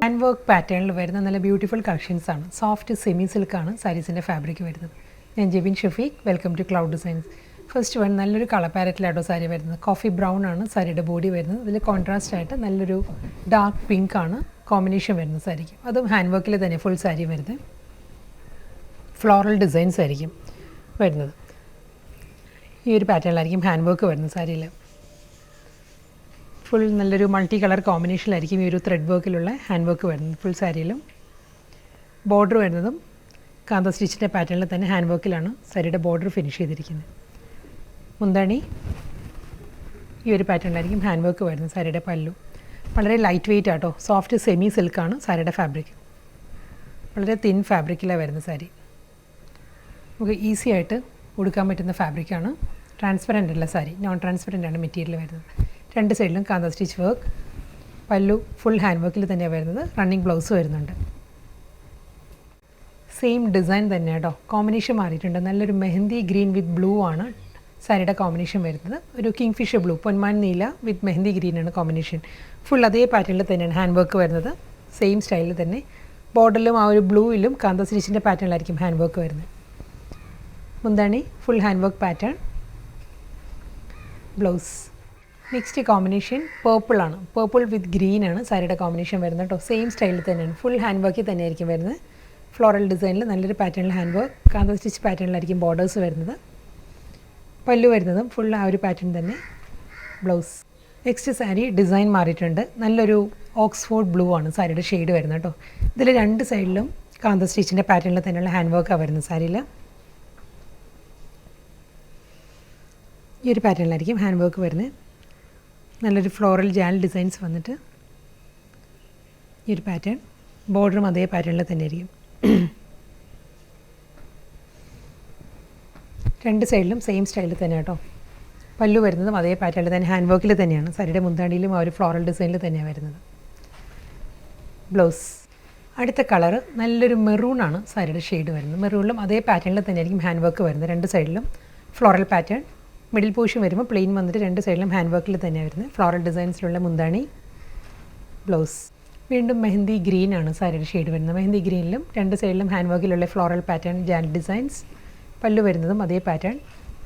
Hand work പാറ്റേണിൽ വരുന്ന നല്ല ബ്യൂട്ടിഫുൾ കളക്ഷൻസ് ആണ്. സോഫ്റ്റ് സെമി സിൽക്കാണ് സാരീസിൻ്റെ ഫാബ്രിക് വരുന്നത്. ഞാൻ Jebin Shafeeq, welcome to cloud designs. First one നല്ലൊരു കളർ പാരറ്റിലാട്ടോ സാരി വരുന്നത്. കോഫി ബ്രൗൺ ആണ് സാരിയുടെ ബോഡി വരുന്നത്. അതിൽ കോൺട്രാസ്റ്റ് ആയിട്ട് നല്ലൊരു ഡാർക്ക് പിങ്ക് ആണ് കോമ്പിനേഷൻ വരുന്നത് സാരിക്ക്. അതും ഹാൻഡ് വർക്കിൽ തന്നെ ഫുൾ സാരി വരുന്നത്. ഫ്ലോറൽ ഡിസൈൻസ് ആയിരിക്കും വരുന്നത്. ഈ ഒരു പാറ്റേണിലായിരിക്കും ഹാൻഡ് വർക്ക് വരുന്നത് സാരിയിൽ. ഫുൾ നല്ലൊരു മൾട്ടി കളർ കോമ്പിനേഷനിലായിരിക്കും ഈ ഒരു ത്രെഡ് വർക്കിലുള്ള ഹാൻഡ് വർക്ക് വരുന്നത് ഫുൾ സാരിയിലും. ബോർഡർ വരുന്നതും കാന്ത സ്റ്റിച്ചിൻ്റെ പാറ്റേണിൽ തന്നെ ഹാൻഡ് വർക്കിലാണ് സാരിയുടെ ബോർഡർ ഫിനിഷ് ചെയ്തിരിക്കുന്നത്. മുന്താണി ഈ ഒരു പാറ്റേണിലായിരിക്കും ഹാൻഡ് വർക്ക് വരുന്നത്. സാരിയുടെ പല്ലു വളരെ ലൈറ്റ് വെയ്റ്റ് ആട്ടോ. സോഫ്റ്റ് സെമി സിൽക്കാണ് സാരിയുടെ ഫാബ്രിക്. വളരെ തിൻ ഫാബ്രിക്കിലാണ് വരുന്നത് സാരി. നമുക്ക് ഈസി ആയിട്ട് ഉടുക്കാൻ പറ്റുന്ന ഫാബ്രിക്കാണ്. ട്രാൻസ്പെറൻ്റ് അല്ല സാരി, നോൺ ട്രാൻസ്പെറൻ്റ് ആണ് മെറ്റീരിയൽ വരുന്നത്. രണ്ട് സൈഡിലും കാന്ത സ്റ്റിച്ച് വർക്ക്. പല്ലു ഫുൾ ഹാൻഡ് വർക്കിൽ തന്നെയാണ് വരുന്നത്. റണ്ണിങ് ബ്ലൗസ് വരുന്നുണ്ട്. സെയിം ഡിസൈൻ തന്നെ കേട്ടോ. കോമ്പിനേഷൻ മാറിയിട്ടുണ്ട്. നല്ലൊരു മെഹന്തി ഗ്രീൻ വിത്ത് ബ്ലൂ ആണ് സാരിയുടെ കോമ്പിനേഷൻ വരുന്നത്. ഒരു കിങ് ഫിഷർ ബ്ലൂ, പൊന്മാൻ നീല വിത്ത് മെഹന്തി ഗ്രീനാണ് കോമ്പിനേഷൻ. ഫുൾ അതേ പാറ്റേണിൽ തന്നെയാണ് ഹാൻഡ് വർക്ക് വരുന്നത്. സെയിം സ്റ്റൈലിൽ തന്നെ ബോർഡറിലും ആ ഒരു ബ്ലൂയിലും കാന്ത സ്റ്റിച്ചിൻ്റെ പാറ്റേണിലായിരിക്കും ഹാൻഡ് വർക്ക് വരുന്നത്. മുന്താണി full hand work pattern. Blouse next combination പേർപ്പിളാണ്. പേർപ്പിൾ വിത്ത് ഗ്രീൻ ആണ് സാരിയുടെ കോമ്പിനേഷൻ വരുന്നത് കേട്ടോ. സെയിം സ്റ്റൈലിൽ തന്നെയാണ്. ഫുൾ ഹാൻഡ് വർക്കിൽ തന്നെയായിരിക്കും വരുന്നത്. ഫ്ലോറൽ ഡിസൈനിൽ നല്ലൊരു പാറ്റേണിൽ ഹാൻഡ് വർക്ക്. കാന്ത സ്റ്റിച്ച് പാറ്റേണിലായിരിക്കും ബോർഡേഴ്സ് വരുന്നത്. പല്ലു വരുന്നതും ഫുൾ ആ ഒരു പാറ്റേൺ തന്നെ. ബ്ലൗസ് നെക്സ്റ്റ് സാരി ഡിസൈൻ മാറിയിട്ടുണ്ട്. നല്ലൊരു ഓക്സ്ഫോർഡ് ബ്ലൂ ആണ് സാരിയുടെ ഷെയ്ഡ് വരുന്നത് കേട്ടോ. ഇതിൽ രണ്ട് സൈഡിലും കാന്ത സ്റ്റിച്ചിൻ്റെ പാറ്റേണിൽ തന്നെയുള്ള ഹാൻഡ് വർക്കാണ് വരുന്നത് സാരിയിൽ. ഈ ഒരു പാറ്റേണിലായിരിക്കും ഹാൻഡ് വർക്ക് വരുന്നത്. നല്ലൊരു ഫ്ലോറൽ ജാൽ ഡിസൈൻസ് വന്നിട്ട് ഈ ഒരു പാറ്റേൺ. ബോർഡറും അതേ പാറ്റേണിൽ തന്നെ ആയിരിക്കും. രണ്ട് സൈഡിലും സെയിം സ്റ്റൈലിൽ തന്നെ കേട്ടോ. പല്ലു വരുന്നതും അതേ പാറ്റേണിൽ തന്നെ ഹാൻഡ് വർക്കിൽ തന്നെയാണ്. സാരിയുടെ മുന്താണിയിലും ആ ഒരു ഫ്ലോറൽ ഡിസൈനിൽ തന്നെയാണ് വരുന്നത്. ബ്ലൗസ് അടുത്ത കളറ് നല്ലൊരു മെറൂണാണ് സാരിയുടെ ഷെയ്ഡ് വരുന്നത്. മെറൂണിലും അതേ പാറ്റേണിൽ തന്നെയായിരിക്കും ഹാൻഡ് വർക്ക് വരുന്നത്. രണ്ട് സൈഡിലും ഫ്ലോറൽ പാറ്റേൺ. മിഡിൽ പോർഷൻ വരുമ്പോൾ പ്ലെയിൻ വന്നിട്ട് രണ്ട് സൈഡിലും ഹാൻഡ് വർക്കിൽ തന്നെയാണ് വരുന്നത്. ഫ്ലോറൽ ഡിസൈൻസിലുള്ള മുന്താണി. ബ്ലൗസ് വീണ്ടും മെഹന്തി ഗ്രീൻ ആണ് സാരിയുടെ ഷെയ്ഡ് വരുന്നത്. മെഹന്തി ഗ്രീനിലും രണ്ട് സൈഡിലും ഹാൻഡ് വർക്കിലുള്ള ഫ്ലോറൽ പാറ്റേൺ ജാൽ ഡിസൈൻസ്. പല്ലു വരുന്നതും അതേ പാറ്റേൺ.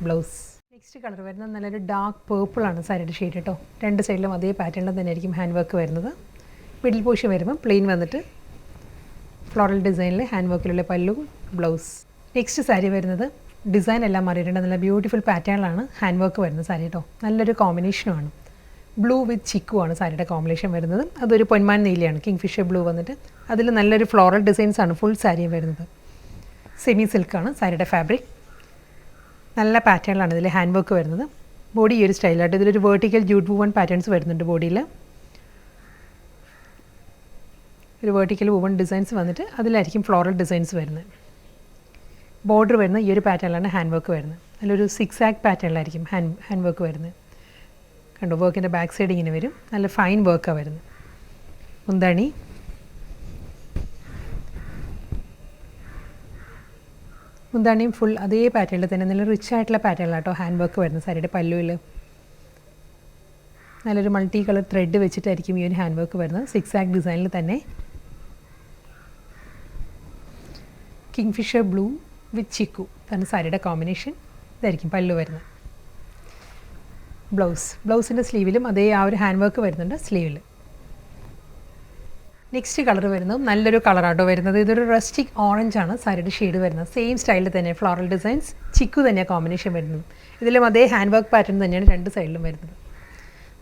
ബ്ലൗസ് നെക്സ്റ്റ് കളർ വരുന്നത് നല്ലൊരു ഡാർക്ക് പേർപ്പിളാണ് സാരിയുടെ ഷെയ്ഡ് കേട്ടോ. രണ്ട് സൈഡിലും അതേ പാറ്റേണിൽ തന്നെ ആയിരിക്കും ഹാൻഡ് വർക്ക് വരുന്നത്. മിഡിൽ പോർഷൻ വരുമ്പോൾ പ്ലെയിൻ വന്നിട്ട് ഫ്ലോറൽ ഡിസൈനിൽ ഹാൻഡ് വർക്കിലുള്ള പല്ലു. ബ്ലൗസ് നെക്സ്റ്റ് സാരി വരുന്നത് ഡിസൈൻ എല്ലാം മാറിയിട്ടുണ്ട്. നല്ല ബ്യൂട്ടിഫുൾ പാറ്റേണിലാണ് ഹാൻഡ് വർക്ക് വരുന്നത് സാരി കേട്ടോ. നല്ലൊരു കോമ്പിനേഷനുമാണ്. ബ്ലൂ വിത്ത് ചിക്കു ആണ് സാരിയുടെ കോമ്പിനേഷൻ വരുന്നത്. അതൊരു പൊന്മാൻ നീലയാണ്, കിങ് ഫിഷർ ബ്ലൂ വന്നിട്ട്. അതിൽ നല്ലൊരു ഫ്ലോറൽ ഡിസൈൻസ് ആണ് ഫുൾ സാരിയും വരുന്നത്. സെമി സിൽക്കാണ് സാരിയുടെ ഫാബ്രിക്. നല്ല പാറ്റേണിലാണ് ഇതിൽ ഹാൻഡ് വർക്ക് വരുന്നത്. ബോഡി ഈ ഒരു സ്റ്റൈലായിട്ട് ഇതിലൊരു വേർട്ടിക്കൽ ജൂട്ട് വുവൺ പാറ്റേൺസ് വരുന്നുണ്ട് ബോഡിയിൽ. ഒരു വേർട്ടിക്കൽ വുവൺ ഡിസൈൻസ് വന്നിട്ട് അതിലായിരിക്കും ഫ്ലോറൽ ഡിസൈൻസ് വരുന്നത്. ബോർഡർ വരുന്നത് ഈ ഒരു പാറ്റേണിലാണ് ഹാൻഡ് വർക്ക് വരുന്നത്. നല്ലൊരു സിക്സ് ആക്ക് പാറ്റേണിലായിരിക്കും ഹാൻഡ് വർക്ക് വരുന്നത്. കണ്ടോ, വർക്കിൻ്റെ ബാക്ക് സൈഡ് ഇങ്ങനെ വരും. നല്ല ഫൈൻ വർക്കാണ് വരുന്നത്. മുന്താണി മുന്താണിയും ഫുൾ അതേ പാറ്റേണിൽ തന്നെ നല്ല റിച്ച് ആയിട്ടുള്ള പാറ്റേണിലാട്ടോ ഹാൻഡ് വർക്ക് വരുന്നത്. സാരിയുടെ പല്ലുവിൽ നല്ലൊരു മൾട്ടി കളർ ത്രെഡ് വെച്ചിട്ടായിരിക്കും ഈ ഒരു ഹാൻഡ് വർക്ക് വരുന്നത്. സിക്സ് ആക്ക് ഡിസൈനിൽ തന്നെ. Kingfisher blue with chikoo തന്നെ സാരിയുടെ കോമ്പിനേഷൻ. ഇതായിരിക്കും പല്ലു വരുന്നത്. ബ്ലൗസിൻ്റെ സ്ലീവിലും അതേ ആ ഒരു ഹാൻഡ് വർക്ക് വരുന്നുണ്ട് സ്ലീവിൽ. നെക്സ്റ്റ് കളർ വരുന്നത് നല്ലൊരു കളറാട്ടോ വരുന്നത്. ഇതൊരു റസ്റ്റിക് ഓറഞ്ച് ആണ് സാരിയുടെ ഷെയ്ഡ് വരുന്നത്. സെയിം സ്റ്റൈലിൽ തന്നെ ഫ്ലോറൽ ഡിസൈൻസ്. ചിക്കു തന്നെയാണ് കോമ്പിനേഷൻ വരുന്നത്. ഇതിലും അതേ ഹാൻഡ് വർക്ക് പാറ്റേൺ തന്നെയാണ് രണ്ട് സൈഡിലും വരുന്നത്.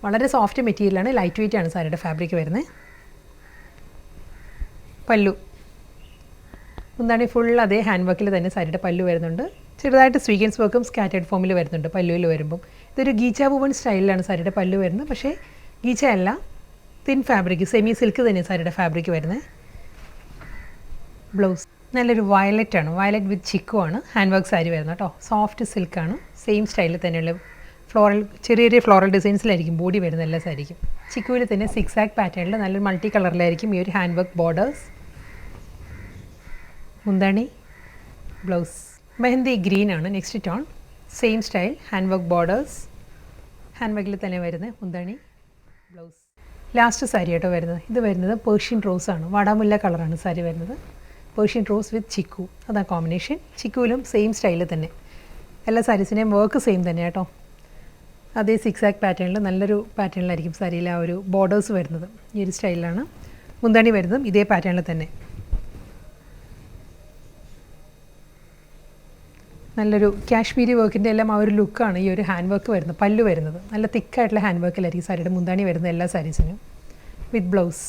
വളരെ സോഫ്റ്റ് മെറ്റീരിയലാണ്. ലൈറ്റ് വെയ്റ്റ് ആണ് സാരിയുടെ ഫാബ്രിക് വരുന്നത്. പല്ലു മുന്താണി ഫുൾ അതേ ഹാൻഡ് വർക്കിൽ തന്നെ സാരിയുടെ പല്ലു വരുന്നുണ്ട്. ചെറുതായിട്ട് സ്വീഗൻസ് വർക്കും സ്കാറ്റേഡ് ഫോമിൽ വരുന്നുണ്ട് പല്ലുവിൽ വരുമ്പം. ഇതൊരു ഗീച്ച വുവൺ സ്റ്റൈലിലാണ് സാരിയുടെ പല്ലു വരുന്നത്. പക്ഷേ ഗീച്ച അല്ല, തിൻ ഫാബ്രിക്, സെമി സിൽക്ക് തന്നെയാണ് സാരിയുടെ ഫാബ്രിക് വരുന്നത്. ബ്ലൗസ് നല്ലൊരു വയലറ്റ് ആണ്. വയലറ്റ് വിത്ത് ചിക്കു ആണ് ഹാൻഡ് വർക്ക് സാരി വരുന്നത് കേട്ടോ. സോഫ്റ്റ് സിൽക്കാണ്. സെയിം സ്റ്റൈലിൽ തന്നെയുള്ള ഫ്ലോറൽ ചെറിയ ചെറിയ ഫ്ലോറൽ ഡിസൈൻസിലായിരിക്കും ബോഡി വരുന്നത് എല്ലാ സാരിക്കും. ചിക്കുവിൽ തന്നെ സിക്സ് ആക്ക് പാറ്റേണിൽ നല്ലൊരു മൾട്ടി കളറിലായിരിക്കും ഈ ഒരു ഹാൻഡ് വർക്ക് ബോർഡേഴ്സ്. മുന്താണി. ബ്ലൗസ് മെഹന്തി ഗ്രീൻ ആണ് next tone. Same style hand work borders. Hand വർക്കിൽ തന്നെ വരുന്നത് മുന്താണി. ബ്ലൗസ് ലാസ്റ്റ് സാരി ആട്ടോ വരുന്നത്. ഇത് വരുന്നത് പേർഷ്യൻ റോസ് ആണ്, വാടാമുല്ല കളറാണ് സാരി വരുന്നത്. പേർഷ്യൻ റോസ് വിത്ത് ചിക്കു, അതാ കോമ്പിനേഷൻ. ചിക്കുവിലും സെയിം സ്റ്റൈലിൽ തന്നെ. എല്ലാ സാരീസിൻ്റെയും വർക്ക് സെയിം തന്നെ കേട്ടോ. അതേ സിക്സാക് പാറ്റേണിൽ നല്ലൊരു പാറ്റേണിലായിരിക്കും സാരിയിൽ ആ ഒരു ബോർഡേഴ്സ് വരുന്നത്. ഈ ഒരു സ്റ്റൈലിലാണ് മുന്താണി വരുന്നതും ഇതേ പാറ്റേണിൽ തന്നെ. നല്ലൊരു കാശ്മീരി വർക്കിൻ്റെ എല്ലാം ആ ഒരു ലുക്കാണ് ഈ ഒരു ഹാൻഡ് വർക്ക് വരുന്നത്. പല്ലു വരുന്നത് നല്ല തിക്കായിട്ടുള്ള ഹാൻഡ് വർക്കിലായിരിക്കും സാരിയുടെ മുന്താണി വരുന്നത് എല്ലാ സാരീസിനും വിത്ത് ബ്ലൗസ്.